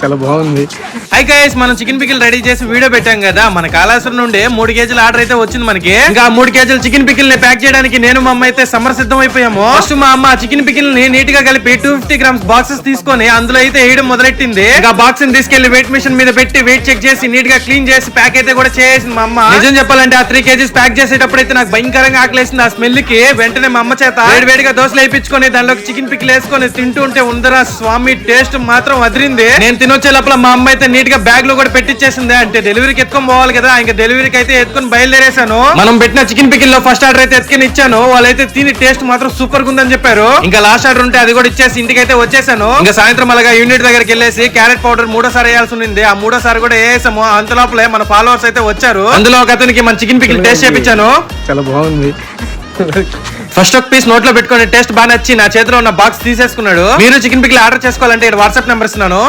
చాలా బాగుంది. Hi guys, మనం చికెన్ పికిల్ రెడీ చేసి వీడియో పెట్టాం కదా. మన కాళేశ్వరం నుండి 3 కేజీల ఆర్డర్ అయితే వచ్చింది మనకి. ఇంకా 3 కేజీల చికెన్ పికిల్ ని ప్యాక్ చేయడానికి నేను మా అమ్మ అయితే సిద్ధం అయిపోయాము. ఫస్ట్ మా అమ్మ చికెన్ పికిల్ ని నీట్ గా కలిపి 250 గ్రామ్స్ బాక్సెస్ తీసుకొని అందులో అయితే వేయడం మొదలెట్టింది. ఇంకా బాక్స్ ని తీసుకెళ్లి వెయిట్ మిషన్ మీద పెట్టి వెయిట్ చెక్ చేసి నీట్ గా క్లీన్ చేసి ప్యాక్ అయితే కూడా చేసింది మా అమ్మ. నిజం చెప్పాలంటే ఆ 3 కేజీస్ ప్యాక్ చేసేటప్పుడు అయితే నాకు భయంకరంగా ఆకలేసింది. ఆ స్మెల్ కి వెంటనే మా అమ్మ చేత వేడిగా దోశలు వేయించుకొని దానిలోకి చికెన్ పికిల్ వేసుకొని తింటూ ఉంటే ఉందరా స్వామి, టేస్ట్ మాత్రం వదిలింది. నేను తినొచ్చే లోపల మా అమ్మ అయితే నీట్ గా బ్యాగ్ లో కూడా పెట్టించేసింది. అంటే డెలివరీకి ఎత్తుకొని పోవాలి కదా, ఇంకా డెలివరీకి అయితే ఎత్తుకొని బయలుదేరేసాను. మనం పెట్టిన చికెన్ పికిల్ లో ఫస్ట్ ఆర్డర్ అయితే ఎత్తుకొని ఇచ్చాను. వాళ్ళైతే తిని టేస్ట్ మాత్రం సూపర్ గా ఉందని చెప్పారు. ఇంకా లాస్ట్ ఆర్డర్ ఉంటే అది కూడా ఇచ్చేసి ఇంటికి అయితే వచ్చేసాను. ఇంకా సాయంత్రం అలాగా యూనిట్ దగ్గరికి వెళ్ళేసి క్యారెట్ పౌడర్ 3సారి వేయాల్సి ఉంది. ఆ 3సారి కూడా వేసాము. అంత లోపలే మన ఫాలోవర్స్ అయితే వచ్చారు. అందులో ఒక అతనికి మన చికెన్ పికిల్ టేస్ట్ చేయించాను. చాలా బాగుంది. ఫస్ట్ ఒక పీస్ నోట్ లో పెట్టుకుని టేస్ట్ బాగా నచ్చి నా చేతిలో ఉన్న బాక్స్ తీసేసుకున్నాడు. మీరు చికెన్ పికిల్ ఆర్డర్ చేసుకోవాలంటే వాట్సాప్ నెంబర్ ఇస్తున్నాను.